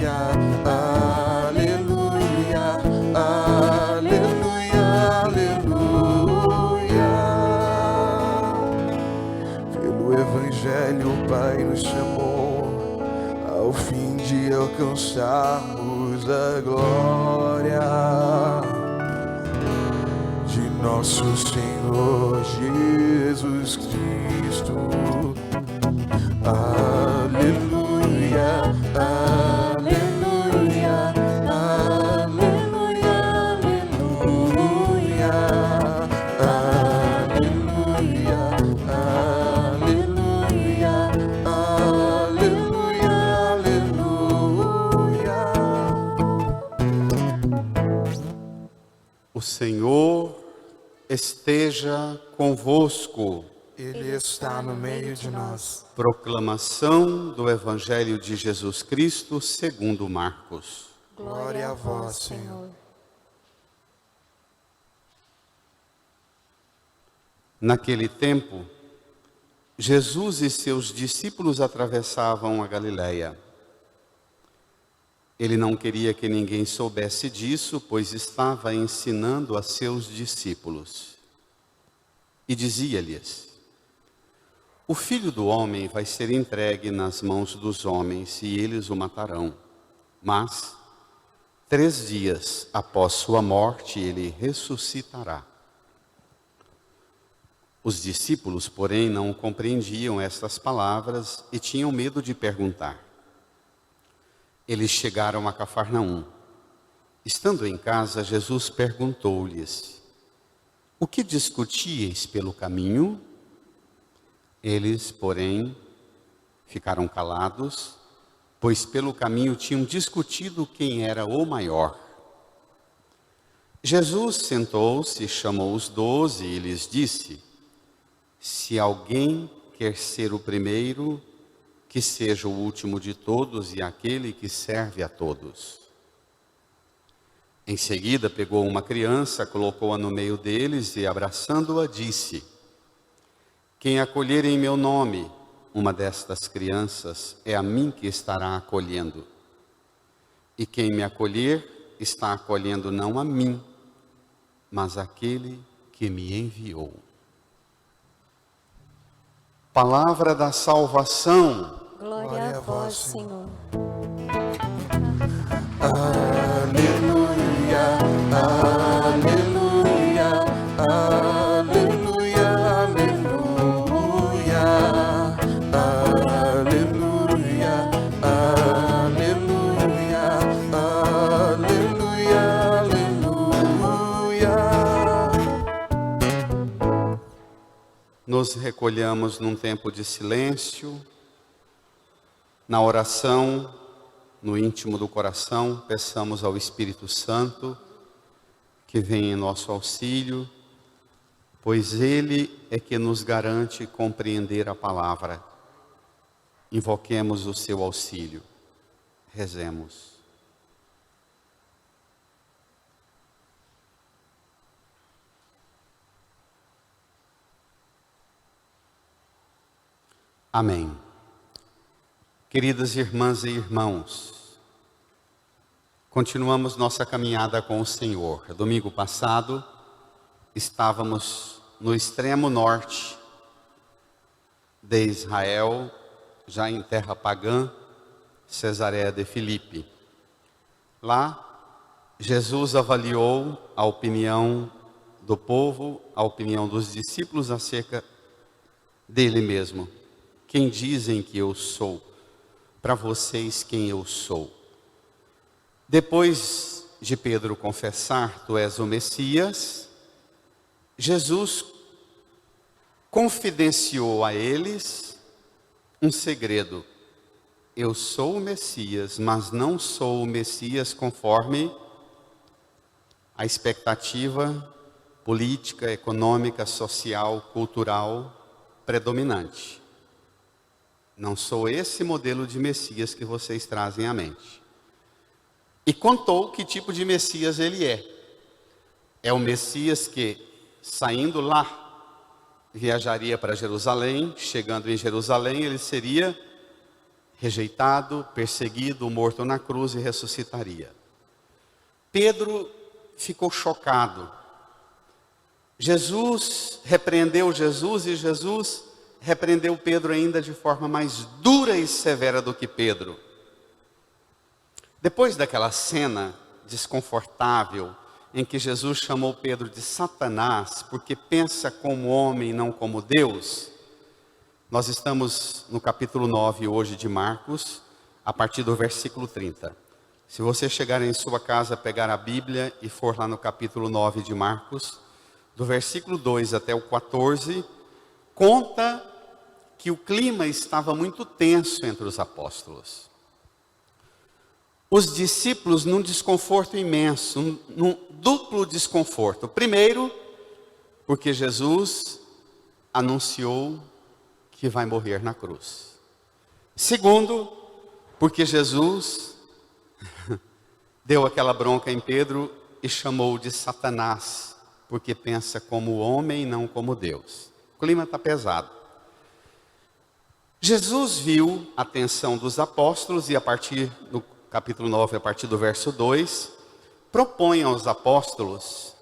aleluia, aleluia, aleluia. Pelo Evangelho o Pai nos chamou ao fim de alcançarmos a glória de nosso Senhor Jesus Cristo. Aleluia, aleluia, aleluia, aleluia, aleluia, aleluia, aleluia, aleluia. O Senhor esteja convosco. Ele está no meio de nós. Proclamação do Evangelho de Jesus Cristo segundo Marcos. Glória a vós, Senhor. Naquele tempo, Jesus e seus discípulos atravessavam a Galileia. Ele não queria que ninguém soubesse disso, pois estava ensinando a seus discípulos. E dizia-lhes: o Filho do Homem vai ser entregue nas mãos dos homens e eles o matarão. Mas, 3 dias após sua morte, ele ressuscitará. Os discípulos, porém, não compreendiam estas palavras e tinham medo de perguntar. Eles chegaram a Cafarnaum. Estando em casa, Jesus perguntou-lhes: o que discutíeis pelo caminho? Eles, porém, ficaram calados, pois pelo caminho tinham discutido quem era o maior. Jesus sentou-se, chamou os 12 e lhes disse: se alguém quer ser o primeiro, que seja o último de todos e aquele que serve a todos. Em seguida, pegou uma criança, colocou-a no meio deles e, abraçando-a, disse: quem acolher em meu nome uma destas crianças, é a mim que estará acolhendo. E quem me acolher, está acolhendo não a mim, mas aquele que me enviou. Palavra da salvação. Glória a vós, Senhor. Aleluia, aleluia, aleluia, aleluia, aleluia, aleluia, aleluia, aleluia. Nos recolhamos num tempo de silêncio, na oração, no íntimo do coração, peçamos ao Espírito Santo que venha em nosso auxílio, pois Ele é que nos garante compreender a palavra. Invoquemos o seu auxílio. Rezemos. Amém. Queridas irmãs e irmãos, continuamos nossa caminhada com o Senhor. Domingo passado, estávamos no extremo norte de Israel, já em terra pagã, Cesareia de Filipe. Lá, Jesus avaliou a opinião do povo, a opinião dos discípulos acerca dele mesmo. Quem dizem que eu sou? Para vocês, quem eu sou? Depois de Pedro confessar, tu és o Messias, Jesus confidenciou a eles um segredo. Eu sou o Messias, mas não sou o Messias conforme a expectativa política, econômica, social, cultural predominante. Não sou esse modelo de Messias que vocês trazem à mente. E contou que tipo de Messias ele é. É o Messias que, saindo lá, viajaria para Jerusalém. Chegando em Jerusalém, ele seria rejeitado, perseguido, morto na cruz e ressuscitaria. Pedro ficou chocado. Jesus repreendeu Jesus e Jesus repreendeu Pedro ainda de forma mais dura e severa do que Pedro. Depois daquela cena desconfortável em que Jesus chamou Pedro de Satanás, porque pensa como homem e não como Deus, nós estamos no capítulo 9 hoje de Marcos, a partir do versículo 30. Se você chegar em sua casa, pegar a Bíblia e for lá no capítulo 9 de Marcos, do versículo 2 até o 14, conta que o clima estava muito tenso entre os apóstolos. Os discípulos num desconforto imenso, num duplo desconforto. Primeiro, porque Jesus anunciou que vai morrer na cruz. Segundo, porque Jesus deu aquela bronca em Pedro e chamou de Satanás, porque pensa como homem e não como Deus. O clima está pesado. Jesus viu a tensão dos apóstolos e a partir do capítulo 9, a partir do verso 2, propõe aos apóstolos,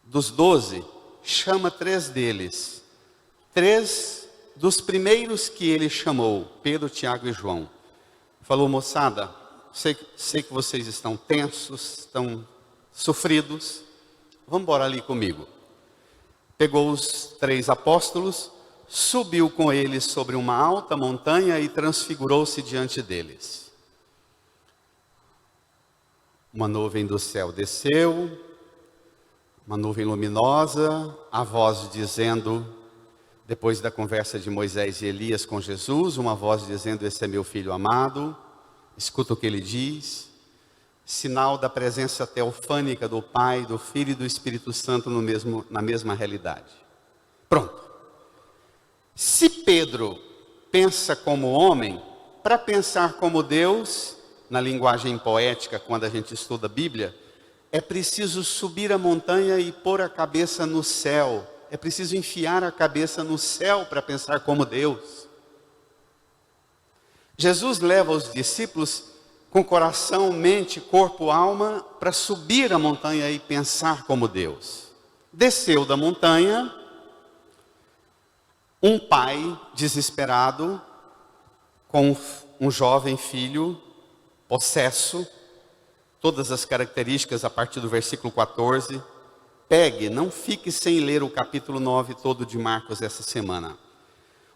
dos 12, chama 3 deles. 3 dos primeiros que ele chamou, Pedro, Tiago e João. Falou: moçada, sei que vocês estão tensos, estão sofridos, vamos embora ali comigo. Pegou os 3 apóstolos, subiu com eles sobre uma alta montanha e transfigurou-se diante deles. Uma nuvem do céu desceu, uma nuvem luminosa, a voz dizendo, depois da conversa de Moisés e Elias com Jesus, uma voz dizendo: esse é meu filho amado, escuta o que ele diz. Sinal da presença teofânica do Pai, do Filho e do Espírito Santo na mesma realidade. Pronto. Se Pedro pensa como homem, para pensar como Deus, na linguagem poética, quando a gente estuda a Bíblia, é preciso subir a montanha e pôr a cabeça no céu. É preciso enfiar a cabeça no céu para pensar como Deus. Jesus leva os discípulos com coração, mente, corpo, alma, para subir a montanha e pensar como Deus. Desceu da montanha, um pai desesperado, com um jovem filho, possesso, todas as características a partir do versículo 14. Pegue, não fique sem ler o capítulo 9 todo de Marcos essa semana.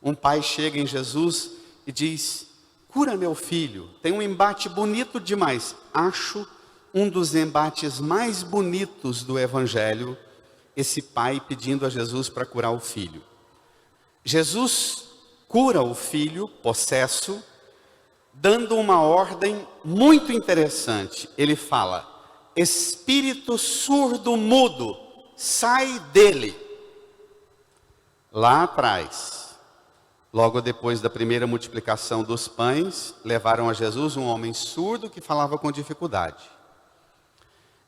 Um pai chega em Jesus e diz: cura meu filho. Tem um embate bonito demais. Acho um dos embates mais bonitos do Evangelho, esse pai pedindo a Jesus para curar o filho. Jesus cura o filho possesso, dando uma ordem muito interessante. Ele fala: espírito surdo mudo, sai dele. Lá atrás, logo depois da primeira multiplicação dos pães, levaram a Jesus um homem surdo que falava com dificuldade.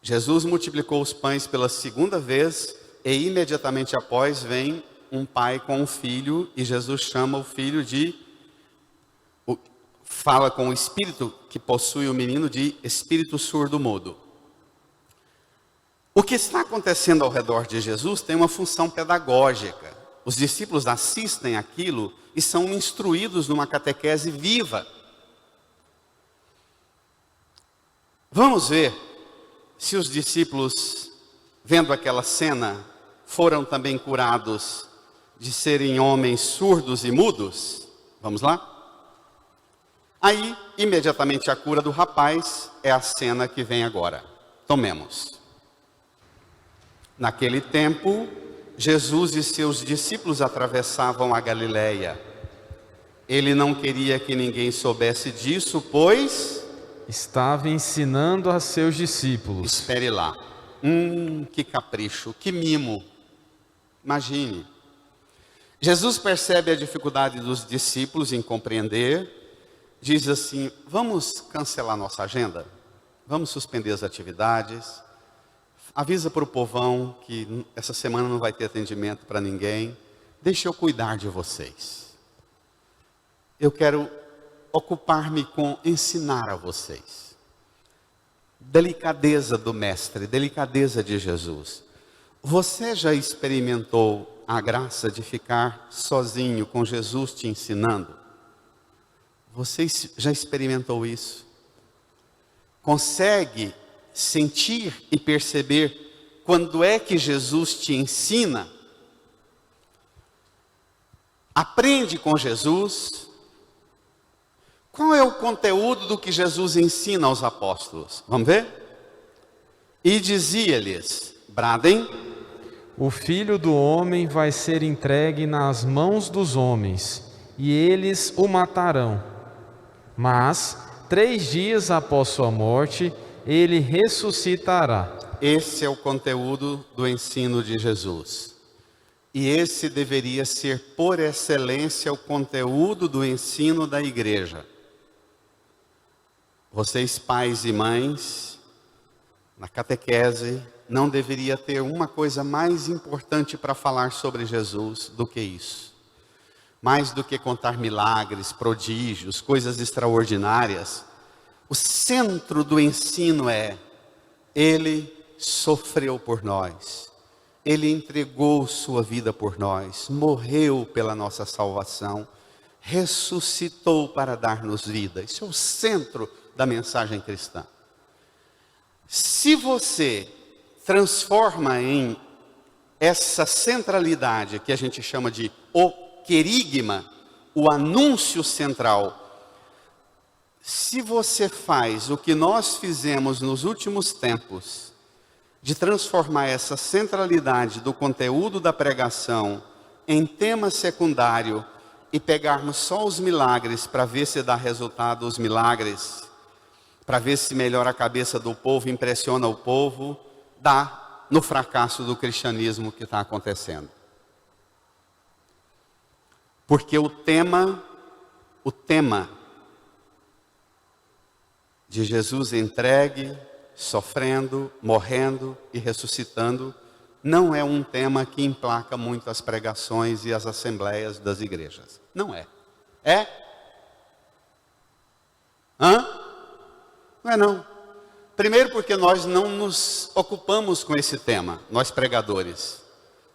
Jesus multiplicou os pães pela segunda vez e imediatamente após vem um pai com um filho e Jesus chama o filho fala com o espírito que possui o menino de espírito surdo mudo. O que está acontecendo ao redor de Jesus tem uma função pedagógica. Os discípulos assistem aquilo e são instruídos numa catequese viva. Vamos ver se os discípulos, vendo aquela cena, foram também curados de serem homens surdos e mudos. Vamos lá? Aí, imediatamente a cura do rapaz é a cena que vem agora. Tomemos. Naquele tempo, Jesus e seus discípulos atravessavam a Galileia. Ele não queria que ninguém soubesse disso, pois estava ensinando a seus discípulos. Espere lá. Que capricho, que mimo. Imagine. Jesus percebe a dificuldade dos discípulos em compreender. Diz assim: vamos cancelar nossa agenda? Vamos suspender as atividades? Avisa para o povão que essa semana não vai ter atendimento para ninguém. Deixa eu cuidar de vocês. Eu quero ocupar-me com ensinar a vocês. Delicadeza do Mestre, delicadeza de Jesus. Você já experimentou a graça de ficar sozinho com Jesus te ensinando? Você já experimentou isso? Consegue sentir e perceber quando é que Jesus te ensina? Aprende com Jesus. Qual é o conteúdo do que Jesus ensina aos apóstolos? Vamos ver? E dizia-lhes: bradem. O Filho do Homem vai ser entregue nas mãos dos homens, e eles o matarão. Mas, 3 dias após sua morte, ele ressuscitará. Esse é o conteúdo do ensino de Jesus. E esse deveria ser, por excelência, o conteúdo do ensino da igreja. Vocês, pais e mães, na catequese, não deveria ter uma coisa mais importante para falar sobre Jesus do que isso. Mais do que contar milagres, prodígios, coisas extraordinárias, o centro do ensino é: Ele sofreu por nós. Ele entregou sua vida por nós, morreu pela nossa salvação, ressuscitou para dar-nos vida. Isso é o centro da mensagem cristã. Se você transforma em essa centralidade que a gente chama de o querigma, o anúncio central, se você faz o que nós fizemos nos últimos tempos, de transformar essa centralidade do conteúdo da pregação em tema secundário e pegarmos só os milagres para ver se dá resultado os milagres, para ver se melhora a cabeça do povo, impressiona o povo, dá no fracasso do cristianismo que está acontecendo. Porque o tema de Jesus entregue, sofrendo, morrendo e ressuscitando, não é um tema que emplaca muito as pregações e as assembleias das igrejas. Não é. É? Não é não. Primeiro porque nós não nos ocupamos com esse tema, nós pregadores.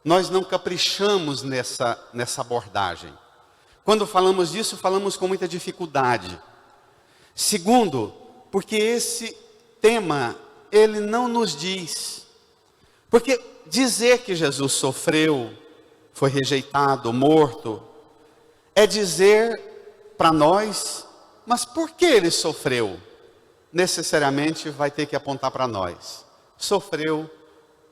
Nós não caprichamos nessa abordagem. Quando falamos disso, falamos com muita dificuldade. Segundo, porque esse tema, ele não nos diz. Porque dizer que Jesus sofreu, foi rejeitado, morto, é dizer para nós, mas por que ele sofreu? Necessariamente vai ter que apontar para nós. Sofreu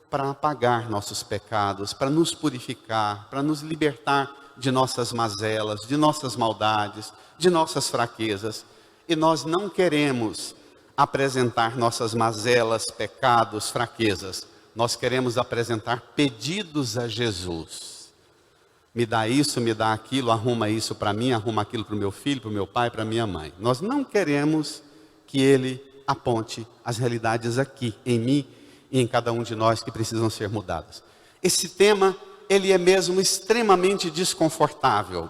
para apagar nossos pecados, para nos purificar, para nos libertar de nossas mazelas, de nossas maldades, de nossas fraquezas. E nós não queremos apresentar nossas mazelas, pecados, fraquezas. Nós queremos apresentar pedidos a Jesus. Me dá isso, me dá aquilo, arruma isso para mim, arruma aquilo para o meu filho, para o meu pai, para a minha mãe. Nós não queremos que Ele aponte as realidades aqui, em mim e em cada um de nós que precisam ser mudadas. Esse tema, ele é mesmo extremamente desconfortável.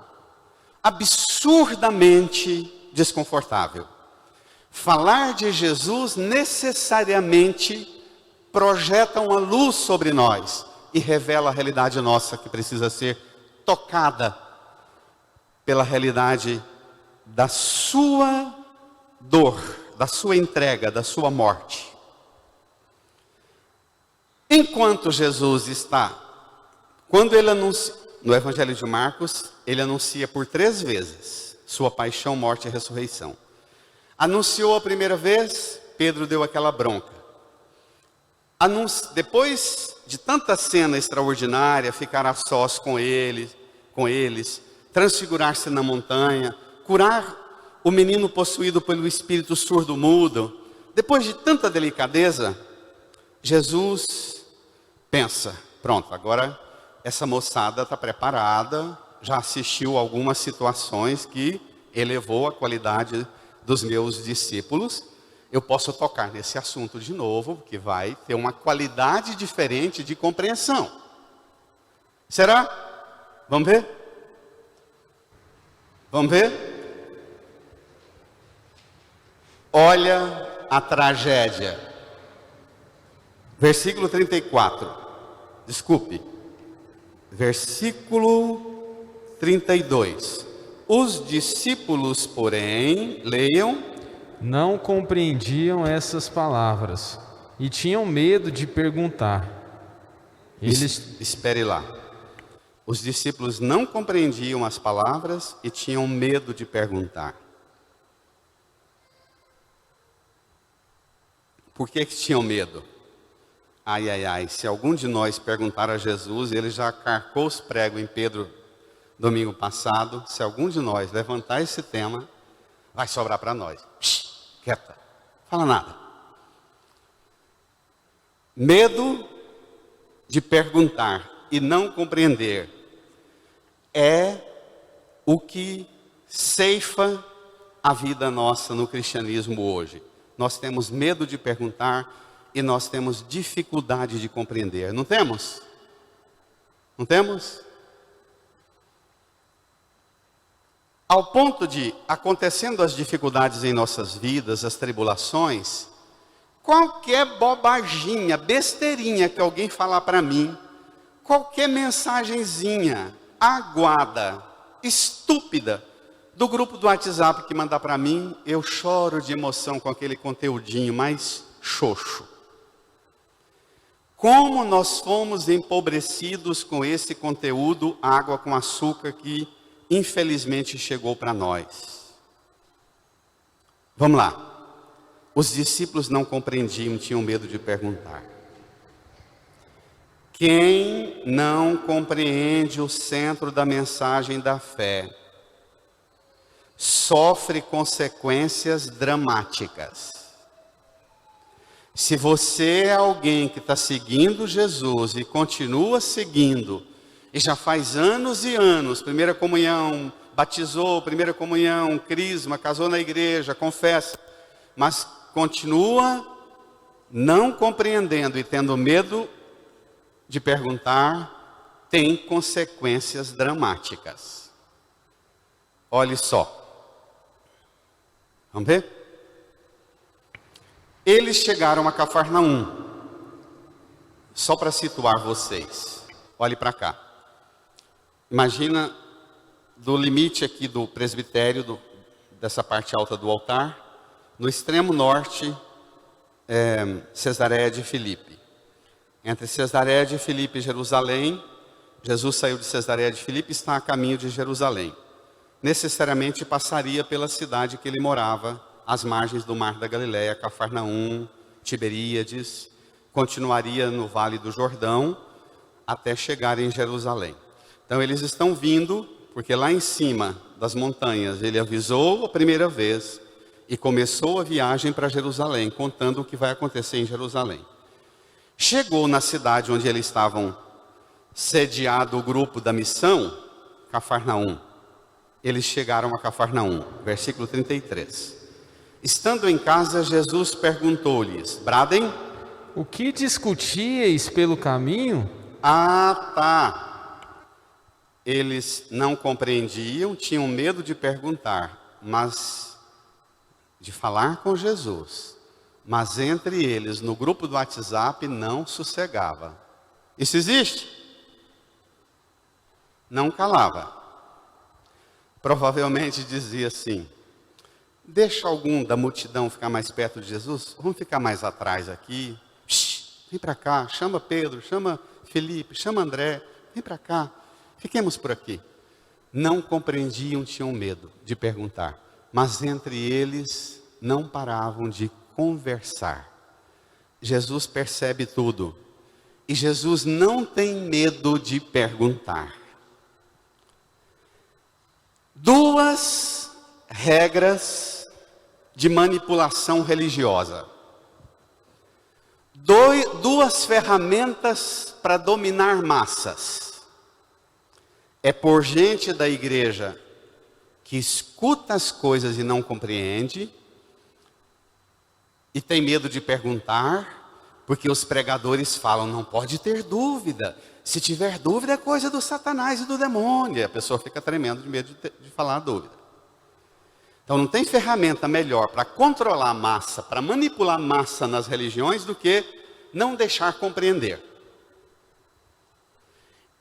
Absurdamente desconfortável. Falar de Jesus necessariamente projeta uma luz sobre nós e revela a realidade nossa que precisa ser tocada pela realidade da sua dor, da sua entrega, da sua morte. Enquanto Jesus está, quando ele anuncia, no Evangelho de Marcos, ele anuncia por 3 vezes sua paixão, morte e ressurreição. Anunciou a primeira vez, Pedro deu aquela bronca. Depois de tanta cena extraordinária, ficar a sós com eles, transfigurar-se na montanha, curar o menino possuído pelo espírito surdo-mudo, depois de tanta delicadeza, Jesus pensa, pronto, agora essa moçada está preparada, já assistiu a algumas situações que elevou a qualidade dos meus discípulos, eu posso tocar nesse assunto de novo, porque vai ter uma qualidade diferente de compreensão. Será? Vamos ver? Vamos ver? Olha a tragédia. Versículo 34. Desculpe. Versículo 32. Os discípulos, porém, leiam, não compreendiam essas palavras e tinham medo de perguntar. Espere lá. Os discípulos não compreendiam as palavras e tinham medo de perguntar. Por que tinham medo? Ai, ai, ai, se algum de nós perguntar a Jesus, ele já carcou os pregos em Pedro domingo passado, se algum de nós levantar esse tema, vai sobrar para nós. Quieta, fala nada. Medo de perguntar e não compreender é o que ceifa a vida nossa no cristianismo hoje. Nós temos medo de perguntar e nós temos dificuldade de compreender. Não temos? Não temos? Ao ponto de, acontecendo as dificuldades em nossas vidas, as tribulações, qualquer bobaginha, besteirinha que alguém falar para mim, qualquer mensagenzinha aguada, estúpida, do grupo do WhatsApp que mandar para mim, eu choro de emoção com aquele conteúdinho mais xoxo. Como nós fomos empobrecidos com esse conteúdo, água com açúcar que infelizmente chegou para nós. Vamos lá. Os discípulos não compreendiam, tinham medo de perguntar. Quem não compreende o centro da mensagem da fé, sofre consequências dramáticas. Se você é alguém que está seguindo Jesus e continua seguindo, e já faz anos e anos, primeira comunhão, batizou, primeira comunhão, crisma, casou na igreja, confessa, mas continua não compreendendo e tendo medo de perguntar, tem consequências dramáticas. Olhe só. Vamos ver? Eles chegaram a Cafarnaum. Só para situar vocês. Olhe para cá. Imagina do limite aqui do presbitério, dessa parte alta do altar, no extremo norte, Cesareia de Filipe. Entre Cesareia de Filipe e Jerusalém, Jesus saiu de Cesareia de Filipe e está a caminho de Jerusalém. Necessariamente passaria pela cidade que ele morava, às margens do Mar da Galileia, Cafarnaum, Tiberíades, continuaria no Vale do Jordão, até chegar em Jerusalém. Então eles estão vindo, porque lá em cima das montanhas, ele avisou a primeira vez, e começou a viagem para Jerusalém, contando o que vai acontecer em Jerusalém. Chegou na cidade onde eles estavam sediado o grupo da missão, Cafarnaum. Eles chegaram a Cafarnaum, versículo 33. Estando em casa, Jesus perguntou-lhes, bradem? O que discutíeis pelo caminho? Ah, tá. Eles não compreendiam, tinham medo de perguntar, mas de falar com Jesus. Mas entre eles, no grupo do WhatsApp, não sossegava. Isso existe? Não calava. Provavelmente dizia assim, deixa algum da multidão ficar mais perto de Jesus, vamos ficar mais atrás aqui, vem para cá, chama Pedro, chama Felipe, chama André, vem para cá, fiquemos por aqui. Não compreendiam, tinham medo de perguntar, mas entre eles não paravam de conversar. Jesus percebe tudo, e Jesus não tem medo de perguntar. Duas regras de manipulação religiosa. Duas ferramentas para dominar massas. É por gente da igreja que escuta as coisas e não compreende, e tem medo de perguntar, porque os pregadores falam, não pode ter dúvida. Se tiver dúvida é coisa do Satanás e do demônio. E a pessoa fica tremendo de medo de falar a dúvida. Então não tem ferramenta melhor para controlar a massa, para manipular a massa nas religiões do que não deixar compreender.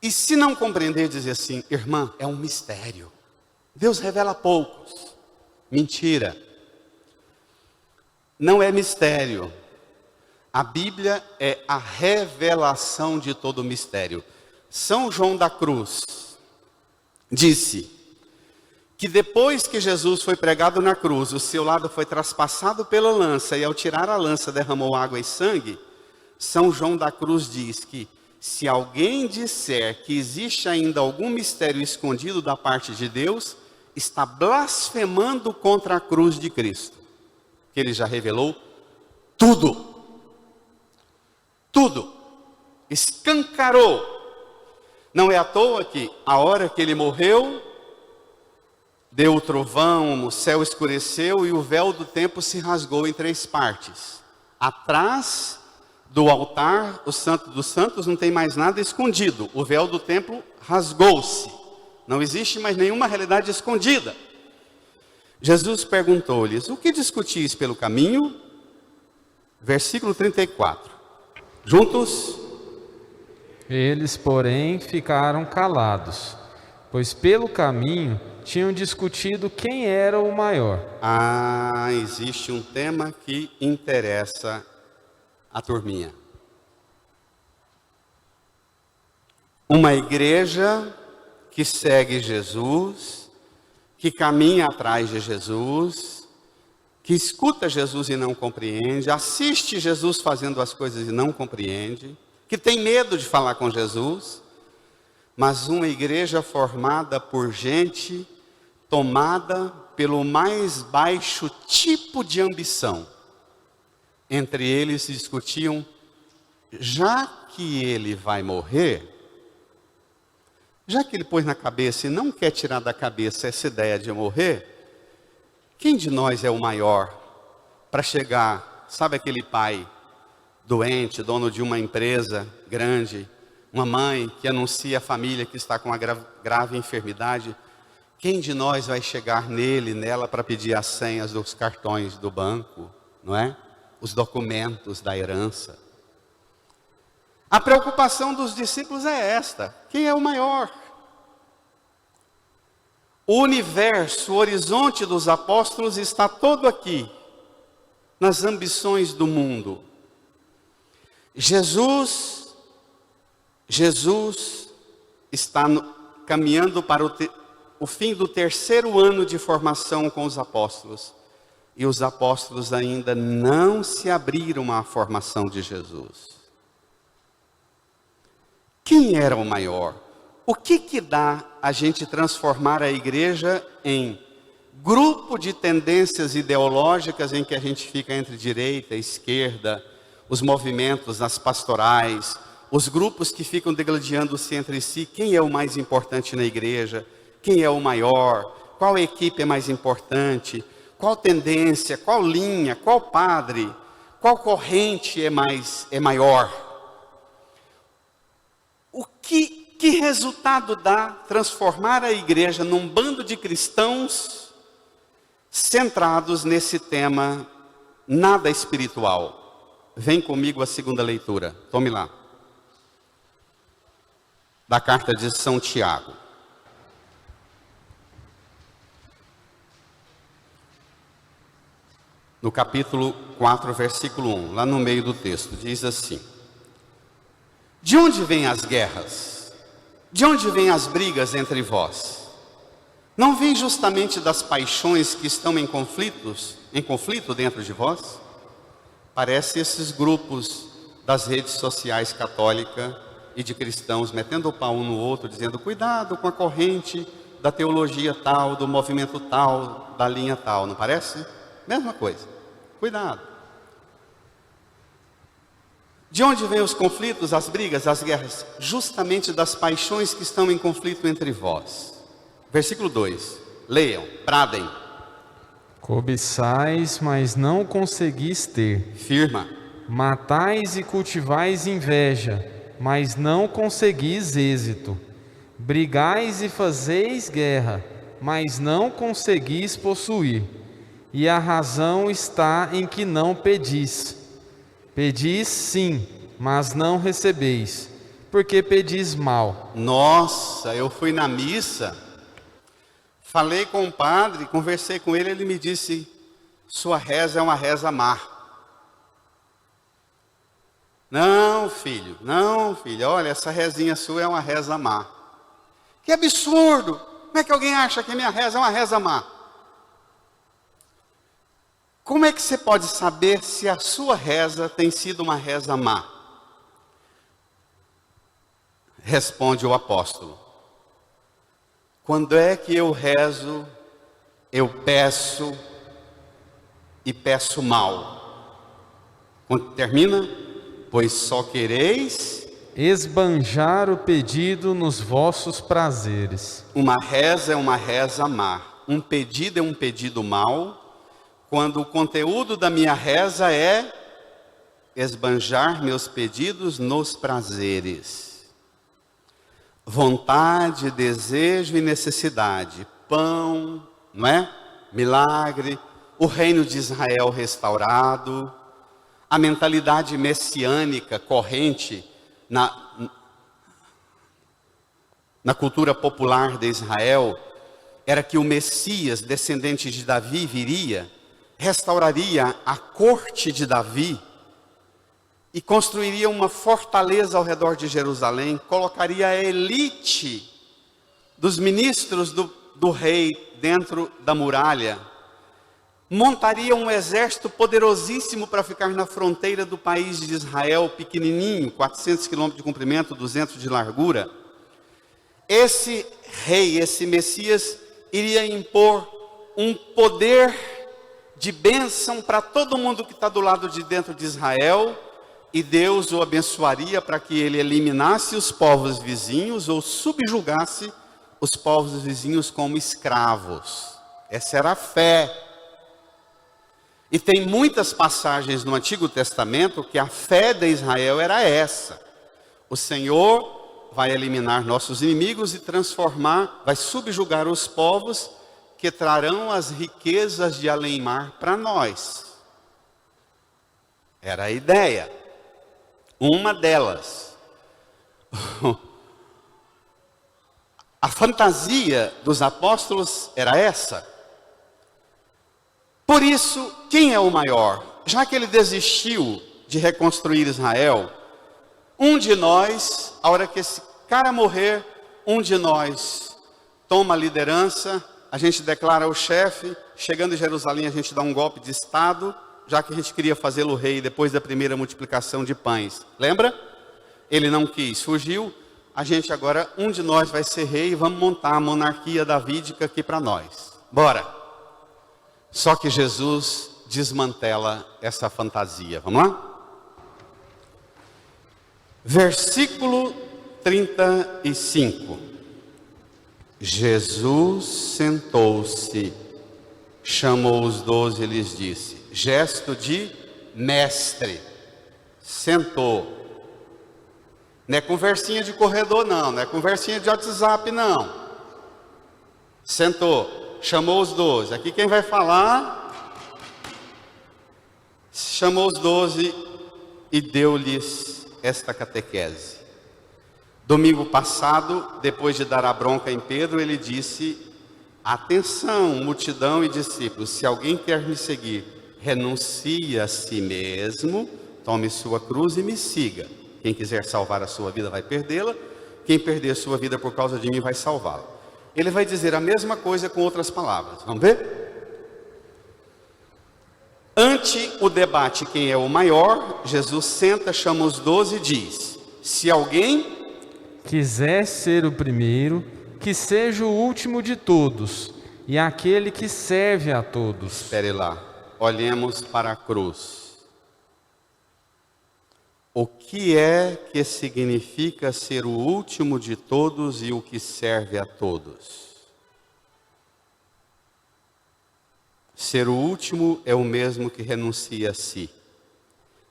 E se não compreender, dizer assim, irmã, é um mistério. Deus revela a poucos. Mentira. Não é mistério. A Bíblia é a revelação de todo o mistério. São João da Cruz disse que depois que Jesus foi pregado na cruz, o seu lado foi traspassado pela lança, e ao tirar a lança derramou água e sangue. São João da Cruz diz que se alguém disser que existe ainda algum mistério escondido da parte de Deus, está blasfemando contra a cruz de Cristo, que ele já revelou tudo. Tudo. Escancarou. Não é à toa que a hora que ele morreu, deu o trovão, o céu escureceu e o véu do templo se rasgou em 3 partes. Atrás do altar, o Santo dos Santos, não tem mais nada escondido. O véu do templo rasgou-se. Não existe mais nenhuma realidade escondida. Jesus perguntou-lhes, o que discutis pelo caminho? Versículo 34. Juntos? Eles, porém, ficaram calados, pois pelo caminho tinham discutido quem era o maior. Existe um tema que interessa a turminha. Uma igreja que segue Jesus, que caminha atrás de Jesus, que escuta Jesus e não compreende, assiste Jesus fazendo as coisas e não compreende, que tem medo de falar com Jesus, mas uma igreja formada por gente tomada pelo mais baixo tipo de ambição. Entre eles discutiam, já que ele vai morrer, já que ele pôs na cabeça e não quer tirar da cabeça essa ideia de morrer, quem de nós é o maior para chegar, sabe aquele pai doente, dono de uma empresa grande, uma mãe que anuncia à família que está com uma grave enfermidade, quem de nós vai chegar nele, nela, para pedir as senhas dos cartões do banco, não é? Os documentos da herança. A preocupação dos discípulos é esta, quem é o maior? O universo, o horizonte dos apóstolos está todo aqui, nas ambições do mundo. Jesus está caminhando para o fim do 3º ano de formação com os apóstolos. E os apóstolos ainda não se abriram à formação de Jesus. Quem era o maior? O que dá a gente transformar a igreja em grupo de tendências ideológicas em que a gente fica entre direita e esquerda, os movimentos, as pastorais, os grupos que ficam degladiando-se entre si, quem é o mais importante na igreja, quem é o maior, qual equipe é mais importante, qual tendência, qual linha, qual padre, qual corrente é maior. Que resultado dá transformar a igreja num bando de cristãos centrados nesse tema nada espiritual? Vem comigo a 2ª leitura, tome lá. Da carta de São Tiago. No capítulo 4, versículo 1, lá no meio do texto, diz assim: de onde vêm as guerras? De onde vêm as brigas entre vós? Não vem justamente das paixões que estão em conflito dentro de vós? Parece esses grupos das redes sociais católicas e de cristãos metendo o pau um no outro, dizendo cuidado com a corrente da teologia tal, do movimento tal, da linha tal, não parece? Mesma coisa, cuidado. De onde vêm os conflitos, as brigas, as guerras? Justamente das paixões que estão em conflito entre vós. Versículo 2, leiam, bradem. Cobiçais, mas não conseguis ter. Firma. Matais e cultivais inveja, mas não conseguis êxito. Brigais e fazeis guerra, mas não conseguis possuir. E a razão está em que não pedis. Pedis sim, mas não recebeis, porque pedis mal. Nossa, eu fui na missa, falei com o padre, conversei com ele, ele me disse: sua reza é uma reza má. Não, filho, olha, essa rezinha sua é uma reza má. Que absurdo! Como é que alguém acha que a minha reza é uma reza má? Como é que você pode saber se a sua reza tem sido uma reza má? Responde o apóstolo: quando é que eu rezo, eu peço e peço mal? Quando termina, pois só quereis esbanjar o pedido nos vossos prazeres. uma reza é uma reza má, um pedido é um pedido mau, quando o conteúdo da minha reza é esbanjar meus pedidos nos prazeres. Vontade, desejo e necessidade, pão, não é? Milagre, o reino de Israel restaurado, a mentalidade messiânica corrente na cultura popular de Israel, era que o Messias, descendente de Davi, viria, restauraria a corte de Davi e construiria uma fortaleza ao redor de Jerusalém, colocaria a elite dos ministros do rei dentro da muralha, montaria um exército poderosíssimo para ficar na fronteira do país de Israel, pequenininho, 400 quilômetros de comprimento, 200 de largura. Esse rei, esse Messias, iria impor um poder de bênção para todo mundo que está do lado de dentro de Israel, e Deus o abençoaria para que ele eliminasse os povos vizinhos ou subjugasse os povos vizinhos como escravos. Essa era a fé. E tem muitas passagens no Antigo Testamento que a fé de Israel era essa: o Senhor vai eliminar nossos inimigos e transformar, vai subjugar os povos que trarão as riquezas de além-mar para nós. Era a ideia. Uma delas. A fantasia dos apóstolos era essa. Por isso, quem é o maior? Já que ele desistiu de reconstruir Israel, um de nós, a hora que esse cara morrer, um de nós toma a liderança, a gente declara o chefe, chegando em Jerusalém a gente dá um golpe de estado, já que a gente queria fazê-lo rei depois da primeira multiplicação de pães. Lembra? Ele não quis, fugiu. A gente agora, um de nós vai ser rei e vamos montar a monarquia davídica aqui para nós. Bora! Só que Jesus desmantela essa fantasia. Vamos lá? Versículo 35. Jesus sentou-se, chamou os 12 e lhes disse, gesto de mestre, sentou. Não é conversinha de corredor não, não é conversinha de WhatsApp não. Sentou, chamou os 12. Aqui quem vai falar, chamou os 12 e deu-lhes esta catequese. Domingo passado, depois de dar a bronca em Pedro, ele disse, atenção, multidão e discípulos, se alguém quer me seguir, renuncie a si mesmo, tome sua cruz e me siga. Quem quiser salvar a sua vida vai perdê-la, quem perder a sua vida por causa de mim vai salvá-la. Ele vai dizer a mesma coisa com outras palavras, vamos ver? Ante o debate quem é o maior, Jesus senta, chama os 12 e diz, se alguém quiser ser o primeiro, que seja o último de todos, e aquele que serve a todos. Espere lá, olhemos para a cruz. O que é que significa ser o último de todos e o que serve a todos? Ser o último é o mesmo que renuncia a si.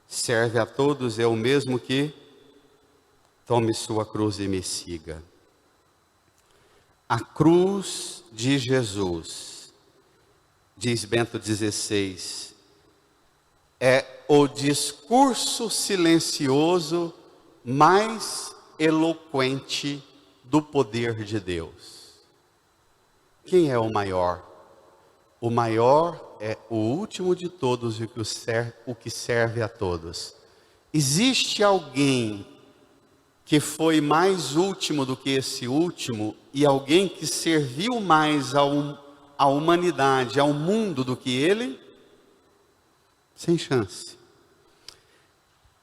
Serve a todos é o mesmo que tome sua cruz e me siga. A cruz de Jesus, diz Bento XVI, é o discurso silencioso mais eloquente do poder de Deus. Quem é o maior? O maior é o último de todos e o que serve a todos. Existe alguém que foi mais último do que esse último e alguém que serviu mais à humanidade, ao mundo do que ele? Sem chance.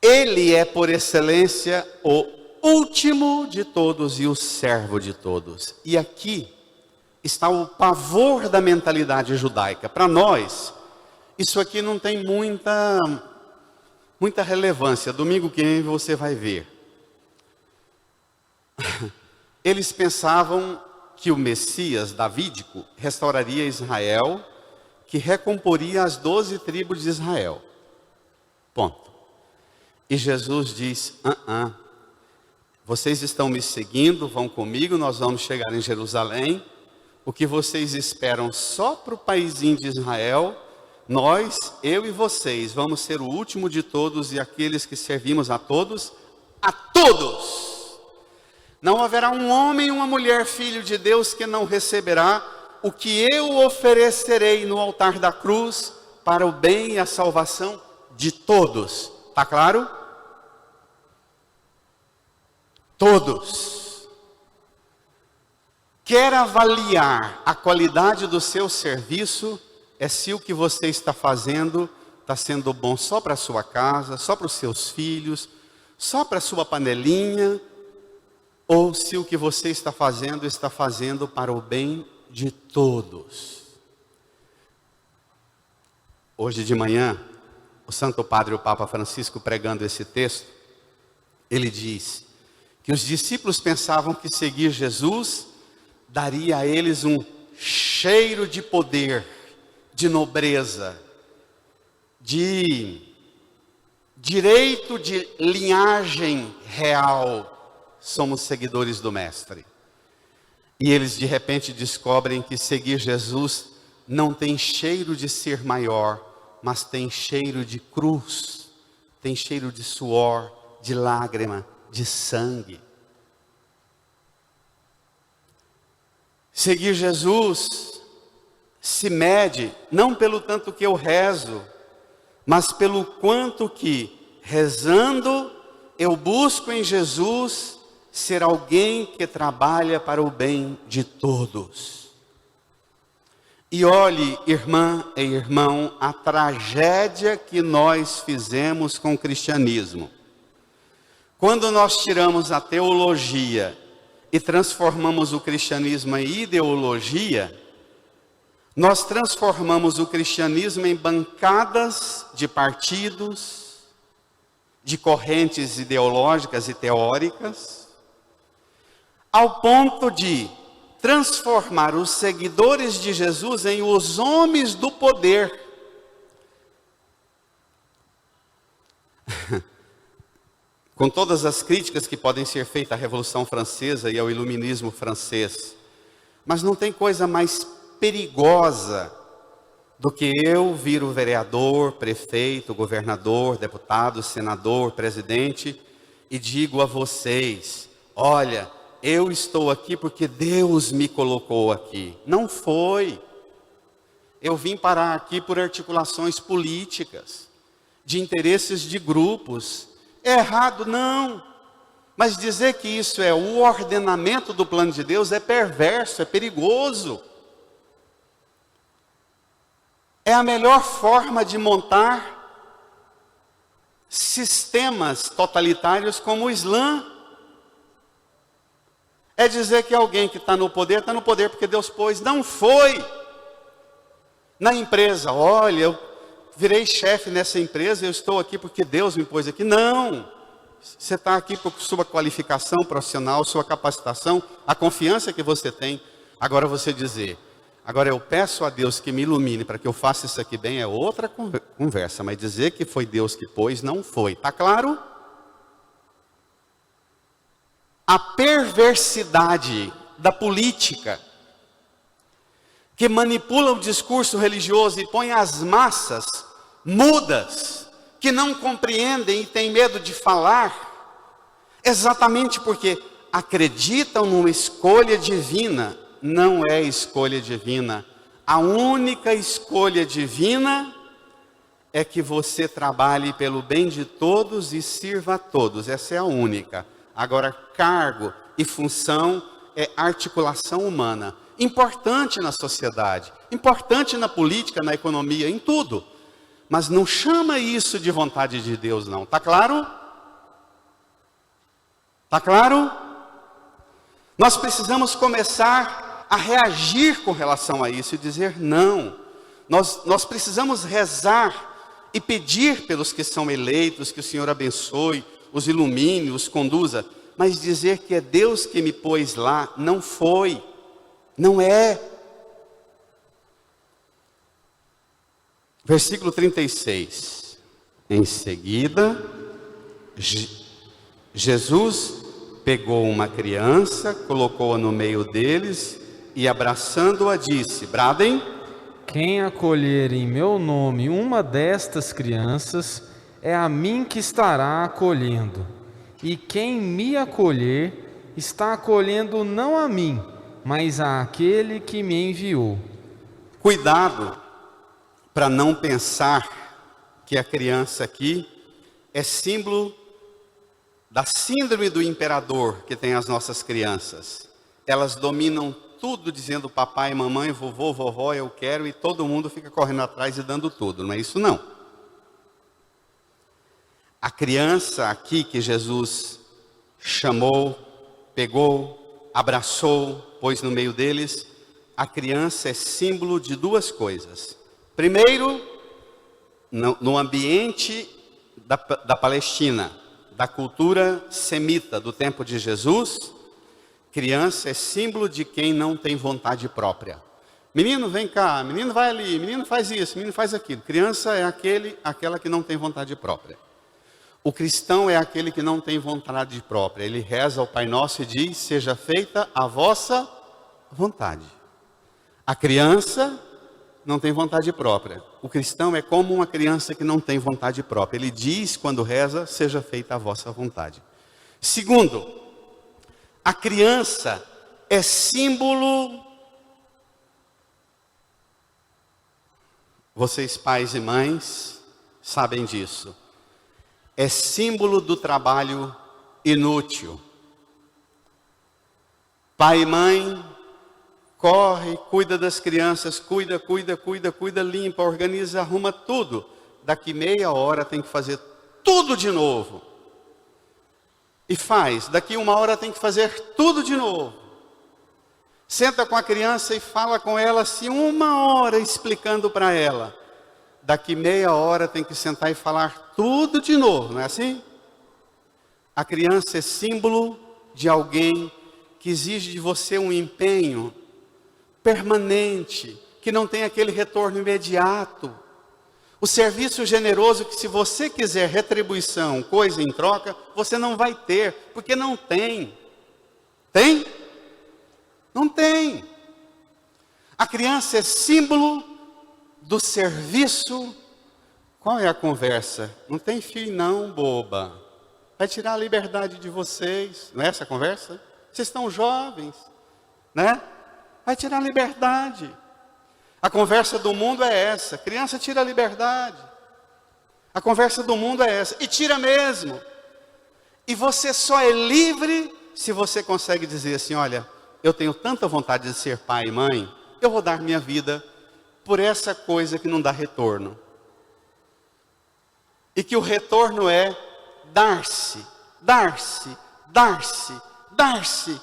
Ele é por excelência o último de todos e o servo de todos. E aqui está o pavor da mentalidade judaica. Para nós, isso aqui não tem muita relevância. Domingo que vem você vai ver. Eles pensavam que o Messias davídico restauraria Israel, que recomporia as 12 tribos de Israel. Ponto. E Jesus diz, vocês estão me seguindo, vão comigo, nós vamos chegar em Jerusalém. O que vocês esperam só para o paizinho de Israel, nós, eu e vocês, vamos ser o último de todos e aqueles que servimos a todos. Não haverá um homem e uma mulher, filho de Deus, que não receberá o que eu oferecerei no altar da cruz para o bem e a salvação de todos. Está claro? Todos. Quer avaliar a qualidade do seu serviço, é se o que você está fazendo está sendo bom só para a sua casa, só para os seus filhos, só para a sua panelinha, ou se o que você está fazendo para o bem de todos. Hoje de manhã, o Santo Padre, o Papa Francisco, pregando esse texto, ele diz que os discípulos pensavam que seguir Jesus daria a eles um cheiro de poder, de nobreza, de direito de linhagem real. Somos seguidores do Mestre. E eles de repente descobrem que seguir Jesus não tem cheiro de ser maior, mas tem cheiro de cruz, tem cheiro de suor, de lágrima, de sangue. Seguir Jesus se mede não pelo tanto que eu rezo, mas pelo quanto que, rezando, eu busco em Jesus ser alguém que trabalha para o bem de todos. E olhe, irmã e irmão, a tragédia que nós fizemos com o cristianismo. Quando nós tiramos a teologia e transformamos o cristianismo em ideologia, nós transformamos o cristianismo em bancadas de partidos, de correntes ideológicas e teóricas, ao ponto de transformar os seguidores de Jesus em os homens do poder. Com todas as críticas que podem ser feitas à Revolução Francesa e ao Iluminismo francês, mas não tem coisa mais perigosa do que eu vir o vereador, prefeito, governador, deputado, senador, presidente, e digo a vocês, olha, eu estou aqui porque Deus me colocou aqui. Não foi. Eu vim parar aqui por articulações políticas, de interesses de grupos. É errado? Não. Mas dizer que isso é o ordenamento do plano de Deus é perverso, é perigoso. É a melhor forma de montar sistemas totalitários como o Islã. É dizer que alguém que está no poder porque Deus pôs. Não foi. Na empresa, olha, eu virei chefe nessa empresa, eu estou aqui porque Deus me pôs aqui. Não. Você está aqui por sua qualificação profissional, sua capacitação, a confiança que você tem. Agora você dizer, agora eu peço a Deus que me ilumine para que eu faça isso aqui bem, é outra conversa. Mas dizer que foi Deus que pôs, não foi. Está claro? A perversidade da política, que manipula o discurso religioso e põe as massas mudas, que não compreendem e têm medo de falar, exatamente porque acreditam numa escolha divina. Não é escolha divina. A única escolha divina é que você trabalhe pelo bem de todos e sirva a todos. Essa é a única. Agora, cargo e função é articulação humana. Importante na sociedade, importante na política, na economia, em tudo. Mas não chama isso de vontade de Deus, não. Tá claro? Tá claro? Nós precisamos começar a reagir com relação a isso e dizer não. Nós precisamos rezar e pedir pelos que são eleitos, que o Senhor abençoe, os ilumine, os conduza. Mas dizer que é Deus que me pôs lá, não foi. Não é. Versículo 36. Em seguida, Jesus pegou uma criança, colocou-a no meio deles e, abraçando-a, disse: bradem. Quem acolher em meu nome uma destas crianças, é a mim que estará acolhendo. E quem me acolher, está acolhendo não a mim, mas àquele que me enviou. Cuidado para não pensar que a criança aqui é símbolo da síndrome do imperador que tem as nossas crianças. Elas dominam tudo dizendo papai, mamãe, vovô, vovó, eu quero, e todo mundo fica correndo atrás e dando tudo. Não é isso não. A criança aqui que Jesus chamou, pegou, abraçou, pôs no meio deles, a criança é símbolo de duas coisas. Primeiro, no ambiente da Palestina, da cultura semita do tempo de Jesus, criança é símbolo de quem não tem vontade própria. Menino, vem cá, menino vai ali, menino faz isso, menino faz aquilo. Criança é aquela que não tem vontade própria. O cristão é aquele que não tem vontade própria. Ele reza ao Pai Nosso e diz: seja feita a vossa vontade. A criança não tem vontade própria. O cristão é como uma criança que não tem vontade própria. Ele diz quando reza: seja feita a vossa vontade. Segundo, a criança é símbolo. Vocês pais e mães sabem disso. É símbolo do trabalho inútil. Pai e mãe corre, cuida das crianças, cuida, limpa, organiza, arruma tudo. Daqui meia hora tem que fazer tudo de novo. E faz, daqui uma hora tem que fazer tudo de novo. Senta com a criança e fala com ela assim uma hora explicando para ela. Daqui meia hora tem que sentar e falar tudo de novo, não é assim? A criança é símbolo de alguém que exige de você um empenho permanente, que não tem aquele retorno imediato. O serviço generoso que, se você quiser retribuição, coisa em troca, você não vai ter, porque não tem. Tem? Não tem. A criança é símbolo do serviço. Qual é a conversa? Não tem fio não, boba. Vai tirar a liberdade de vocês. Não é essa a conversa? Vocês estão jovens, né? Vai tirar a liberdade. A conversa do mundo é essa. Criança tira a liberdade. A conversa do mundo é essa. E tira mesmo. E você só é livre se você consegue dizer assim: olha, eu tenho tanta vontade de ser pai e mãe, eu vou dar minha vida por essa coisa que não dá retorno. E que o retorno é dar-se, dar-se, dar-se, dar-se,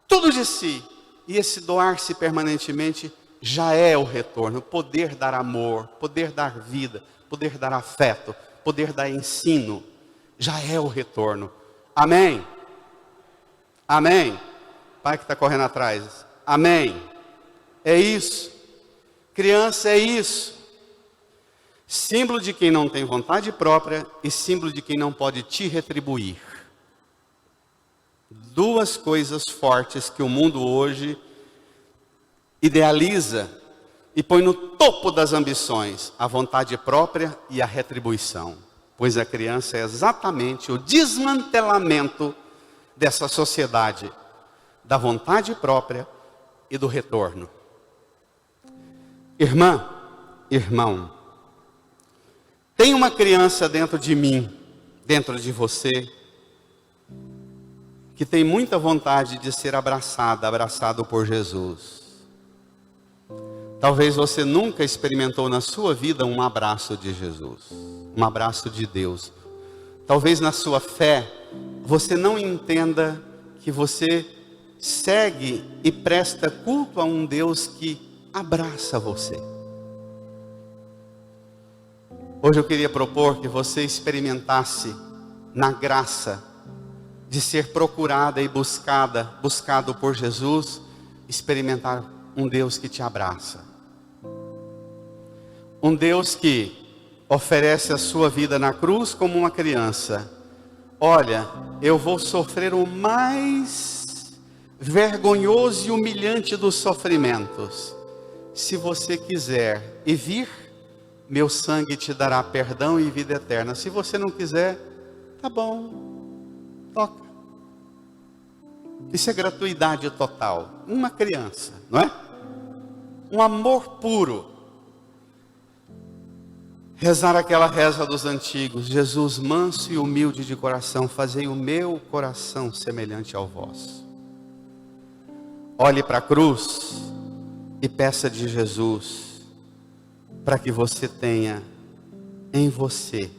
tudo de si. E esse doar-se permanentemente já é o retorno. Poder dar amor, poder dar vida, poder dar afeto, poder dar ensino, já é o retorno. Amém? Amém? Pai que está correndo atrás, amém? É isso. Criança é isso. Símbolo de quem não tem vontade própria e símbolo de quem não pode te retribuir. duas coisas fortes que o mundo hoje idealiza e põe no topo das ambições: a vontade própria e a retribuição. Pois a criança é exatamente o desmantelamento dessa sociedade da vontade própria e do retorno. Irmã, irmão, tem uma criança dentro de mim, dentro de você, que tem muita vontade de ser abraçado por Jesus. Talvez você nunca experimentou na sua vida um abraço de Jesus, um abraço de Deus. Talvez na sua fé você não entenda que você segue e presta culto a um Deus que abraça você. Hoje eu queria propor que você experimentasse na graça de ser procurada e buscado por Jesus, experimentar um Deus que te abraça. Um Deus que oferece a sua vida na cruz como uma criança. Olha, eu vou sofrer o mais vergonhoso e humilhante dos sofrimentos. Se você quiser e vir, meu sangue te dará perdão e vida eterna. Se você não quiser, tá bom, toca. Isso é gratuidade total. Uma criança, não é? Um amor puro. Rezar aquela reza dos antigos: Jesus manso e humilde de coração, fazei o meu coração semelhante ao vosso. Olhe para a cruz e peça de Jesus para que você tenha em você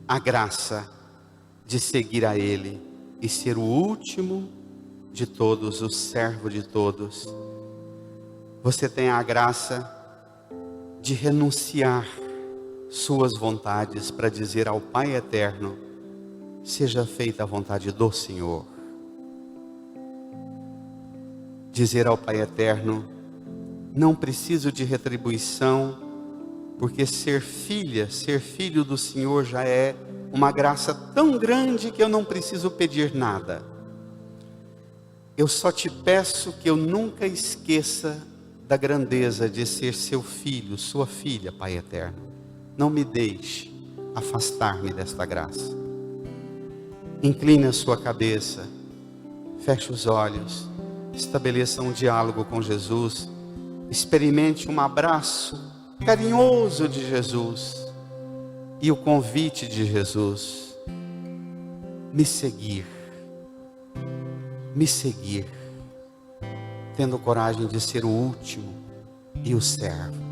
a graça de seguir a Ele e ser o último de todos, o servo de todos. Você tenha a graça de renunciar suas vontades para dizer ao Pai eterno: seja feita a vontade do Senhor. Dizer ao Pai eterno: não preciso de retribuição, porque ser filho do Senhor já é uma graça tão grande que eu não preciso pedir nada. Eu só te peço que eu nunca esqueça da grandeza de ser seu filho, sua filha, Pai eterno. Não me deixe afastar-me desta graça. Incline a sua cabeça, feche os olhos, estabeleça um diálogo com Jesus, experimente um abraço carinhoso de Jesus e o convite de Jesus: me seguir, tendo coragem de ser o último e o servo.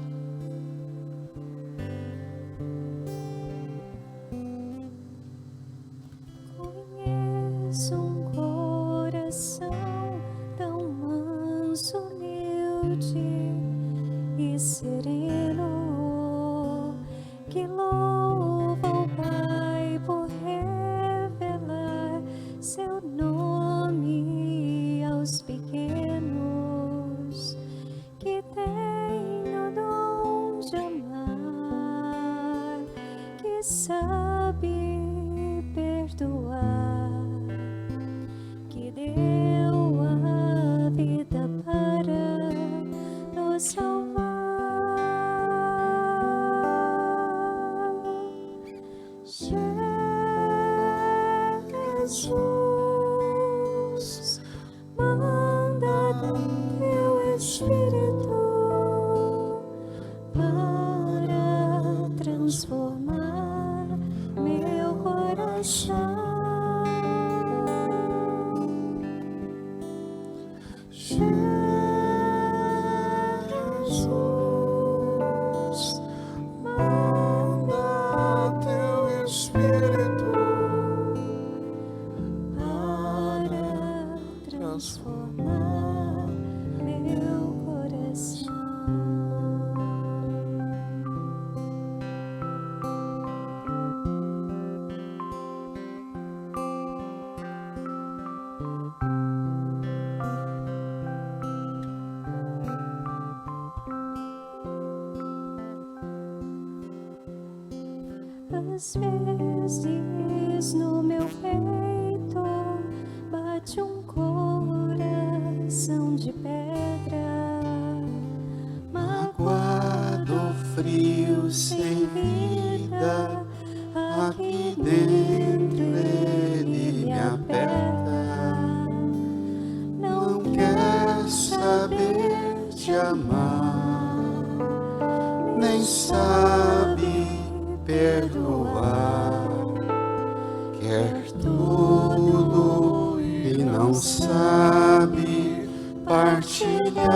Conheço um coração tão manso, humilde e sereno, que louva o Pai por revelar seu nome aos pequenos, que tem o dom de amar, que sabe perdoar, que deu a vida para nos salvar. Jesus, manda teu Espírito para transformar meu coração. Jesus, Manda teu Espírito para transformar meu coração. Às vezes no meu peito bate um rio sem vida, aqui dentro ele me aperta. Não quer saber de amar, nem sabe perdoar. Quer tudo e não sabe partilhar.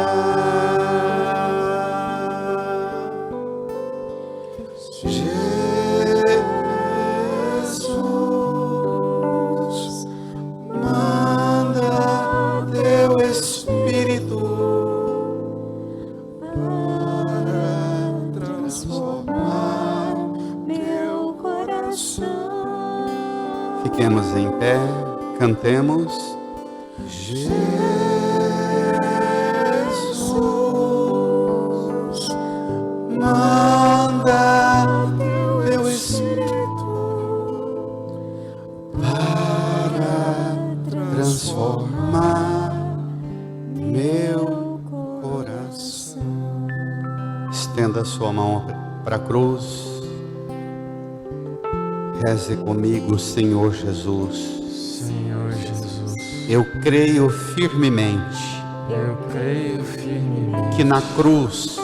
Jesus, manda teu Espírito para transformar meu coração. Fiquemos em pé, cantemos. Jesus, manda teu Espírito para transformar meu coração. Estenda sua mão para a cruz. Reze comigo, Senhor Jesus. Senhor Jesus, Eu creio firmemente eu creio firmemente que na cruz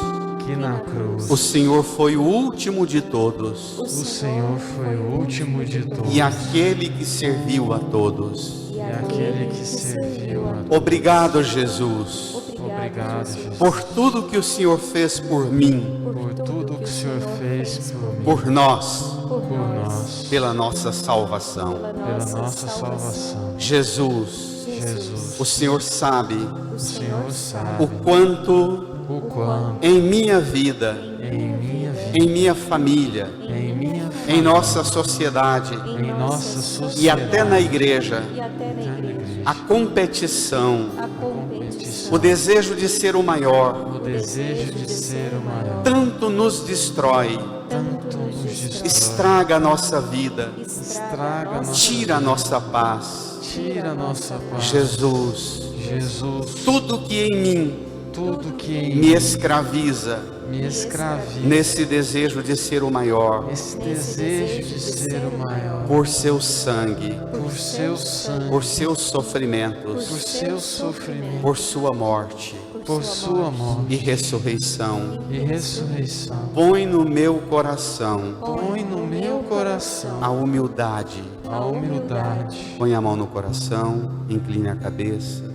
que na cruz o Senhor foi o último de todos o Senhor foi o último de todos e aquele que serviu a todos. e aquele que serviu a todos. Obrigado, Jesus, Obrigado, Jesus, por tudo que o Senhor fez por mim, por tudo que o Senhor fez por mim, por nós, por nós, pela nossa salvação. pela nossa salvação. Jesus, Jesus, o Senhor sabe o Senhor sabe o quanto o quanto em minha vida, em minha vida, em minha família, em minha em família, nossa sociedade em nossa e sociedade até na igreja, E até na igreja, a competição, a competição o desejo de ser o maior, o desejo de ser o maior tanto nos destrói, tanto nos destrói, estraga a nossa vida, estraga a nossa tira a nossa paz. tira a nossa paz. Jesus, Jesus, tudo que em mim tudo que em me escraviza me escraviza, nesse desejo de ser o maior, esse desejo de ser o maior, por seu sangue, por seu sangue, por seus sofrimentos, por seu sofrimento, por sua morte por sua morte e ressurreição. e ressurreição. Põe no meu coração Põe no meu coração a humildade. a humildade. Põe a mão no coração, incline a cabeça.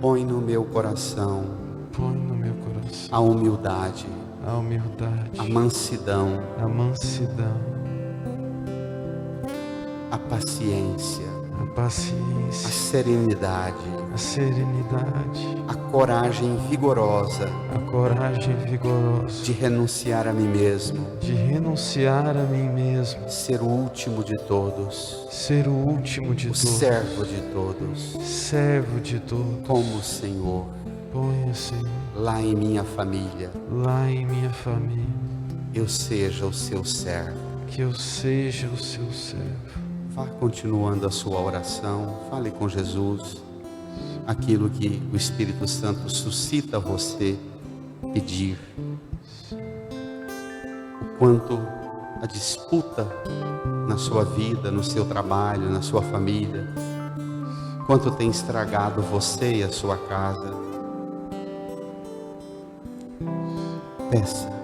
Põe no meu coração Põe no meu coração a humildade, a humildade, a mansidão, a mansidão, a paciência, a a paciência, serenidade, a serenidade, a coragem vigorosa a coragem vigorosa de renunciar a mim mesmo, de renunciar a mim mesmo, ser o último de todos, ser o último de o todos, servo de todos, servo de todos. como o Senhor, Ponha, Senhor, lá em minha família, lá em minha família, eu seja o seu servo. que eu seja o seu servo. Vá continuando a sua oração, fale com Jesus, aquilo que o Espírito Santo suscita a você pedir. O quanto a disputa na sua vida, no seu trabalho, na sua família, quanto tem estragado você e a sua casa. Peça.